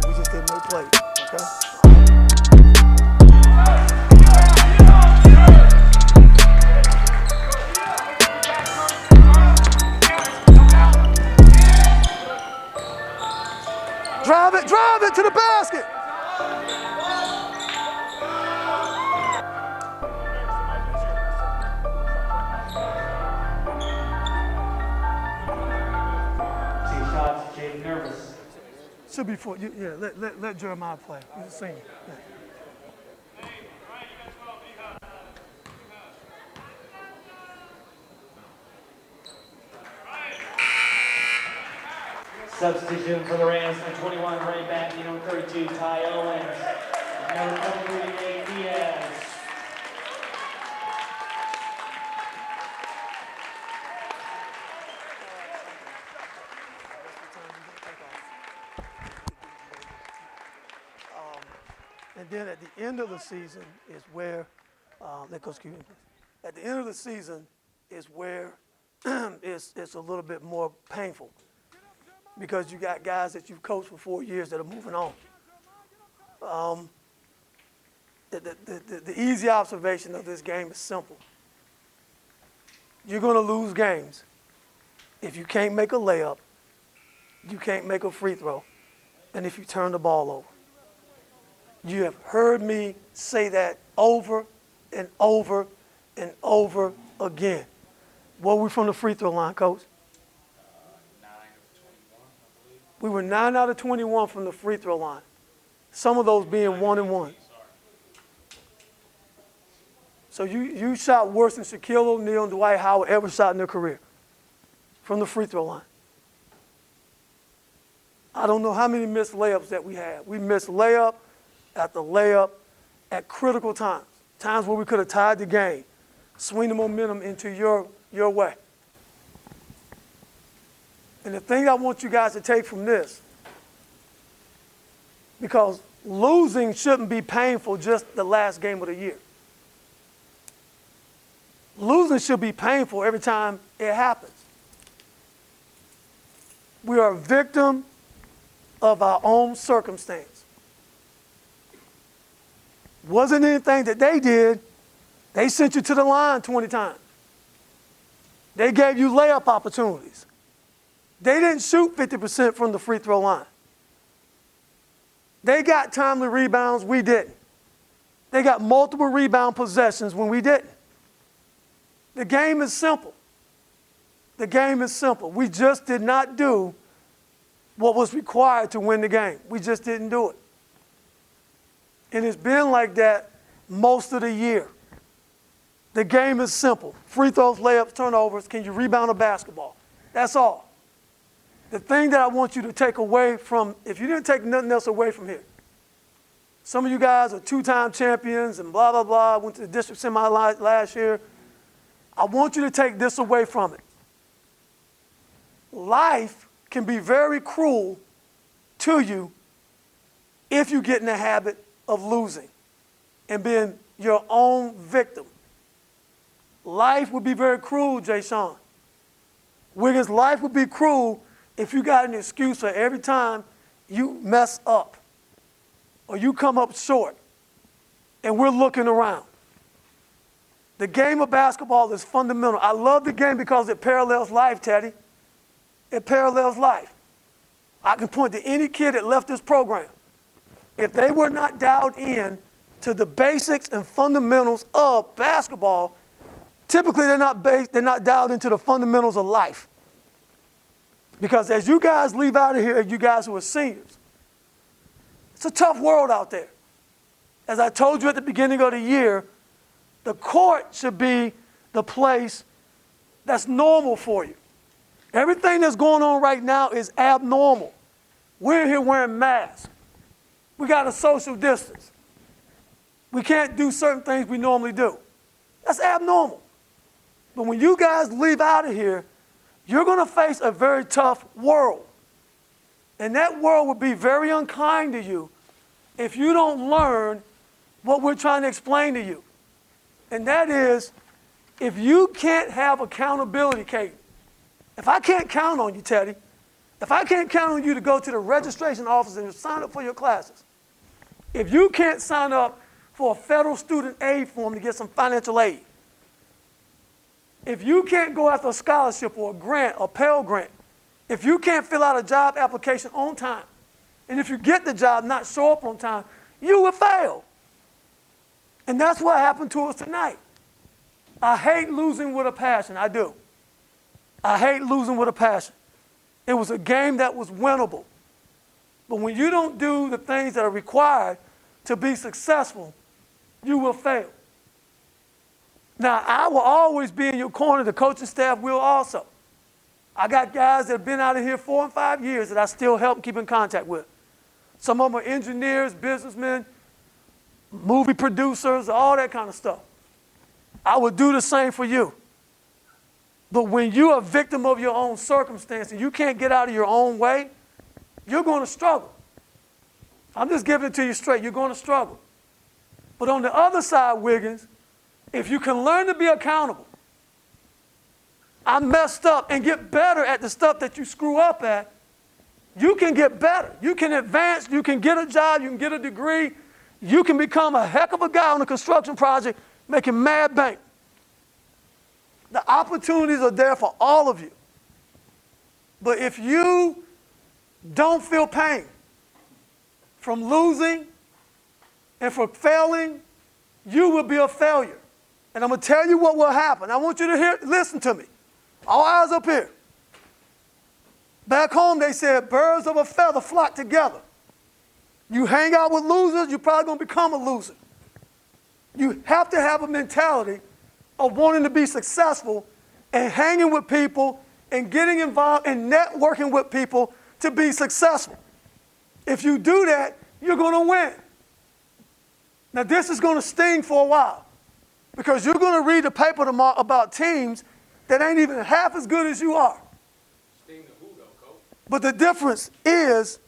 We just didn't make play, okay? Drive it to the basket. Shots, Jay nervous. Should be for yeah. Let Jeremiah play. He's a senior. Yeah. Substitution for the Rams, number 21, running back, number 32, Ty Owens. Number 23, Nate Diaz. And then at the end of the season is where, let Coach Q in, please. At the end of the season is where it's a little bit more painful because you got guys that you've coached for 4 years that are moving on. The easy observation of this game is simple. You're going to lose games if you can't make a layup, you can't make a free throw, and if you turn the ball over. You have heard me say that over and over and over again. What were we from the free throw line, Coach? 9 of 21, I believe. We were 9 out of 21 from the free throw line. Some of those being 1-and-1. So you shot worse than Shaquille O'Neal and Dwight Howard ever shot in their career from the free throw line. I don't know how many missed layups that we had. We missed layup after layup at critical times, times where we could have tied the game, swing the momentum into your way. And the thing I want you guys to take from this, because losing shouldn't be painful just the last game of the year. Losing should be painful every time it happens. We are a victim of our own circumstance. Wasn't anything that they did. They sent you to the line 20 times. They gave you layup opportunities. They didn't shoot 50% from the free throw line. They got timely rebounds, we didn't. They got multiple rebound possessions when we didn't. The game is simple. The game is simple. We just did not do what was required to win the game. We just didn't do it. And it's been like that most of the year. The game is simple. Free throws, layups, turnovers. Can you rebound a basketball? That's all. The thing that I want you to take away from, if you didn't take nothing else away from here, some of you guys are two-time champions and blah, blah, blah, went to the district semi last year. I want you to take this away from it. Life can be very cruel to you if you get in the habit of losing and being your own victim. Life would be very cruel, Jay Sean. Wiggins, life would be cruel if you got an excuse for every time you mess up or you come up short and we're looking around. The game of basketball is fundamental. I love the game because it parallels life, Teddy. It parallels life. I can point to any kid that left this program. If they were not dialed in to the basics and fundamentals of basketball, typically they're not dialed into the fundamentals of life. Because as you guys leave out of here, you guys who are seniors, it's a tough world out there. As I told you at the beginning of the year, the court should be the place that's normal for you. Everything that's going on right now is abnormal. We're here wearing masks. We got a social distance. We can't do certain things we normally do. That's abnormal. But when you guys leave out of here, you're going to face a very tough world. And that world will be very unkind to you if you don't learn what we're trying to explain to you. And that is, if you can't have accountability, Kate, if I can't count on you, Teddy, if I can't count on you to go to the registration office and sign up for your classes, if you can't sign up for a federal student aid form to get some financial aid, if you can't go after a scholarship or a grant, a Pell Grant, if you can't fill out a job application on time, and if you get the job, not show up on time, you will fail. And that's what happened to us tonight. I hate losing with a passion. I do. I hate losing with a passion. It was a game that was winnable. But when you don't do the things that are required to be successful, you will fail. Now, I will always be in your corner. The coaching staff will also. I got guys that have been out of here 4 and 5 years that I still help keep in contact with. Some of them are engineers, businessmen, movie producers, all that kind of stuff. I would do the same for you. But when you're a victim of your own circumstance and you can't get out of your own way, you're going to struggle. I'm just giving it to you straight. You're going to struggle. But on the other side, Wiggins, if you can learn to be accountable, I messed up, and get better at the stuff that you screw up at, you can get better. You can advance. You can get a job. You can get a degree. You can become a heck of a guy on a construction project making mad bank. The opportunities are there for all of you. But if you don't feel pain from losing and for failing, you will be a failure. And I'm going to tell you what will happen. I want you to listen to me. All eyes up here. Back home, they said birds of a feather flock together. You hang out with losers, you're probably going to become a loser. You have to have a mentality of wanting to be successful and hanging with people and getting involved and networking with people to be successful. If you do that, you're going to win. Now, this is going to sting for a while because you're going to read the paper tomorrow about teams that ain't even half as good as you are. Sting to who, though, Coach? But the difference is,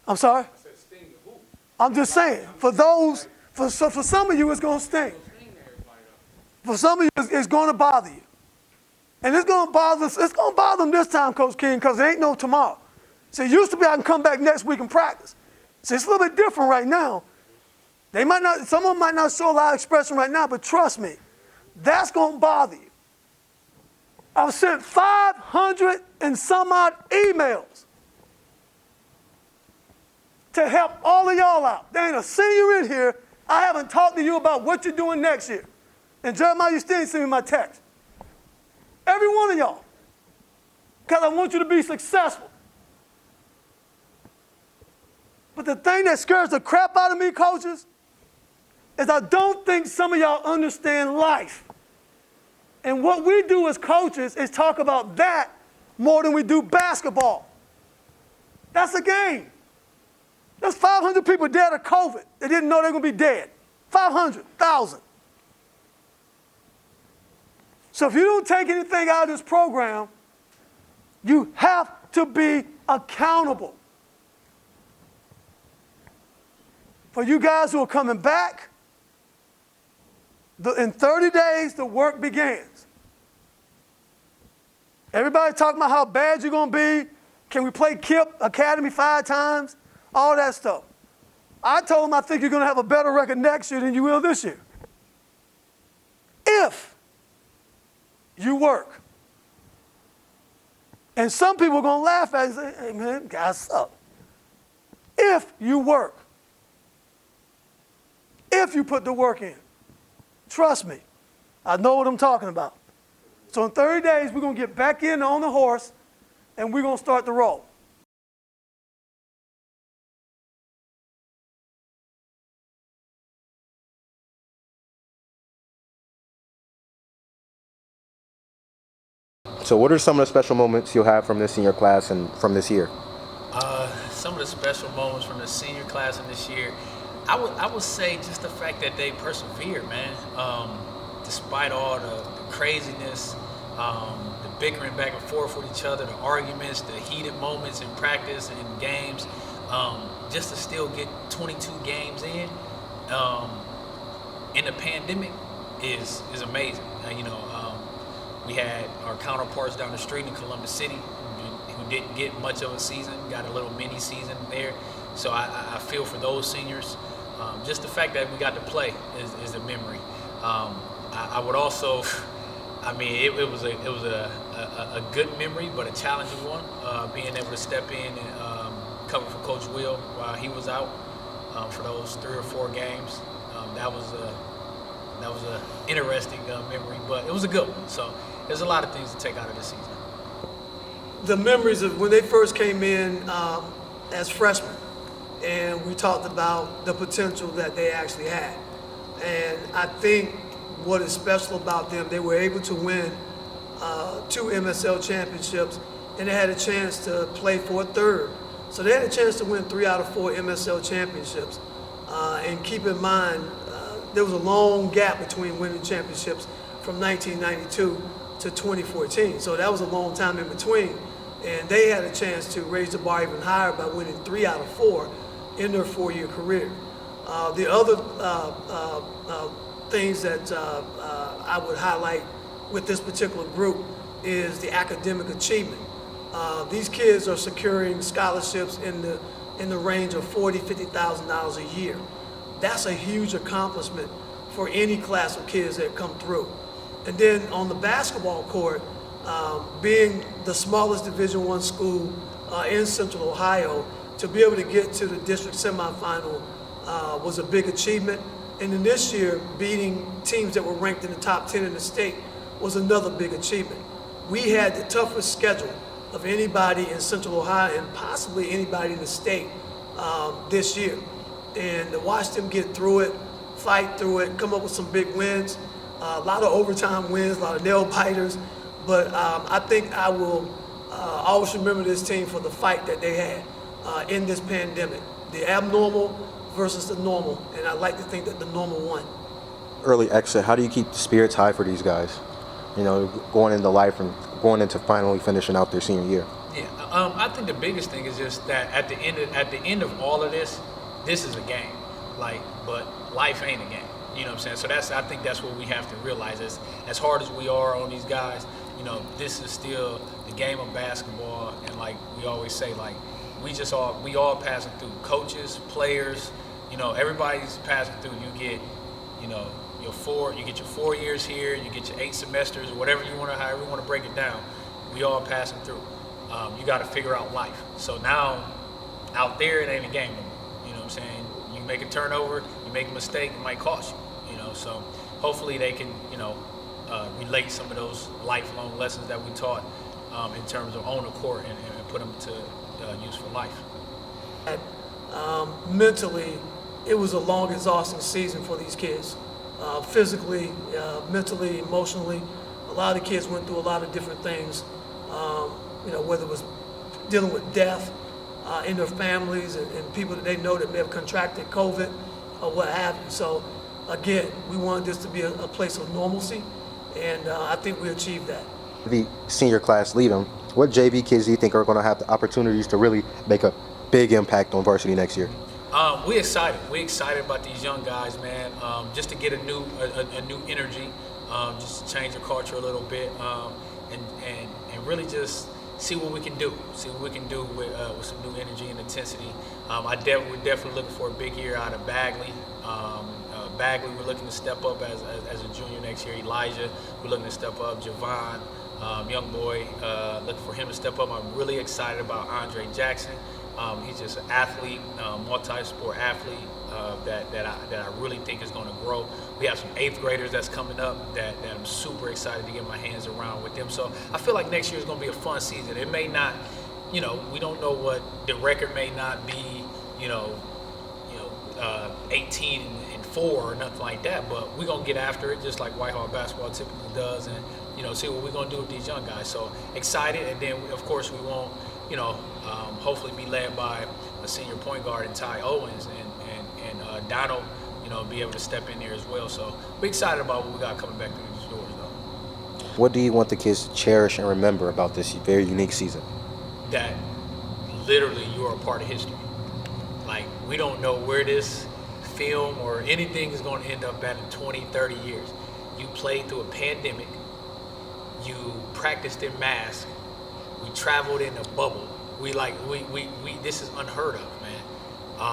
I'm sorry? I said sting to who? I'm just saying, for some of you, it's going to sting. For some of you, it's going to bother you. And it's going to bother them this time, Coach King, because there ain't no tomorrow. See, it used to be I can come back next week and practice. See, it's a little bit different right now. Some of them might not show a lot of expression right now, but trust me, that's going to bother you. I've sent 500 and some odd emails to help all of y'all out. There ain't a senior in here. I haven't talked to you about what you're doing next year. And Jeremiah, you still ain't send me my text. Every one of y'all. Because I want you to be successful. But the thing that scares the crap out of me, coaches, is I don't think some of y'all understand life. And what we do as coaches is talk about that more than we do basketball. That's a game. There's 500 people dead of COVID. They didn't know they were going to be dead. 500,000. So if you don't take anything out of this program, you have to be accountable. For you guys who are coming back, in 30 days, the work begins. Everybody talking about how bad you're going to be. Can we play KIP Academy 5 times? All that stuff. I told them I think you're going to have a better record next year than you will this year. If you work. And some people are going to laugh at it and say, hey, man, guys suck. If you work. If you put the work in. Trust me, I know what I'm talking about. So in 30 days, we're going to get back in on the horse, and we're going to start the roll. So what are some of the special moments you'll have from this senior class and from this year? Some of the special moments from the senior class in this year, I would say just the fact that they persevered, man. Despite all the craziness, the bickering back and forth with each other, the arguments, the heated moments in practice and games, just to still get 22 games in the pandemic is amazing. We had our counterparts down the street in Columbus City who didn't get much of a season, got a little mini season there. So I feel for those seniors. Just the fact that we got to play is a memory. I would also, it was a good memory, but a challenging one. Being able to step in and cover for Coach Will while he was out for those 3 or 4 games. That was a interesting memory, but it was a good one. So there's a lot of things to take out of this season. The memories of when they first came in as freshmen, and we talked about the potential that they actually had. And I think what is special about them, they were able to win 2 MSL championships and they had a chance to play for a third. So they had a chance to win 3 out of 4 MSL championships. And keep in mind, there was a long gap between winning championships from 1992 to 2014. So that was a long time in between. And they had a chance to raise the bar even higher by winning 3 out of 4 in their 4-year career. The other things that I would highlight with this particular group is the academic achievement. These kids are securing scholarships in the range of $40,000, $50,000 a year. That's a huge accomplishment for any class of kids that come through. And then on the basketball court, being the smallest Division I school in Central Ohio, to be able to get to the district semifinal was a big achievement. And then this year, beating teams that were ranked in the top 10 in the state was another big achievement. We had the toughest schedule of anybody in Central Ohio and possibly anybody in the state this year. And to watch them get through it, fight through it, come up with some big wins, a lot of overtime wins, a lot of nail biters. But I think I will always remember this team for the fight that they had in this pandemic. The abnormal versus the normal, and I like to think that the normal won. Early exit, how do you keep the spirits high for these guys? You know, going into life and going into finally finishing out their senior year. Yeah, I think the biggest thing is just that at the end of all of this is a game. But life ain't a game. You know what I'm saying? So I think that's what we have to realize. Is as hard as we are on these guys, you know, this is still the game of basketball, and like we always say, like we all passing through. Coaches, players, you know, everybody's passing through. You get, you know, your 4 years here, you get your 8 semesters, or whatever you want to, however you want to break it down. We all passing through. You got to figure out life. So now, out there, it ain't a game anymore. You know what I'm saying? You make a turnover, you make a mistake, it might cost you. You know, so hopefully they can, you know, relate some of those lifelong lessons that we taught in terms of on the court and put them to use for life. Mentally, it was a long, exhausting season for these kids. Physically, mentally, emotionally, a lot of kids went through a lot of different things. You know, whether it was dealing with death in their families and people that they know that may have contracted COVID or what have you. So again, we wanted this to be a place of normalcy, and I think we achieved that. The senior class lead them. What JV kids do you think are going to have the opportunities to really make a big impact on varsity next year? We're excited. We're excited about these young guys, man. Just to get a new energy, just to change the culture a little bit, and really just see what we can do. See what we can do with some new energy and intensity. We're definitely looking for a big year out of Bagley. Bagley, we're looking to step up as a junior next year. Elijah, we're looking to step up. Javon, young boy, looking for him to step up. I'm really excited about Andre Jackson. He's just an athlete, multi-sport athlete that I really think is going to grow. We have some 8th graders that's coming up that I'm super excited to get my hands around with them. So I feel like next year is going to be a fun season. It may not, you know, we don't know what the record may not be, 18-4 or nothing like that, but we're going to get after it just like Whitehall basketball typically does, and, you know, see what we're going to do with these young guys. So excited, and then, of course, we won't, hopefully be led by a senior point guard in Ty Owens and Donald, be able to step in there as well. So we're excited about what we got coming back through these doors, though. What do you want the kids to cherish and remember about this very unique season? That literally you are a part of history. Like, we don't know where this film or anything is going to end up at in 20, 30 years. You played through a pandemic. You practiced in masks. We traveled in a bubble. This is unheard of, man.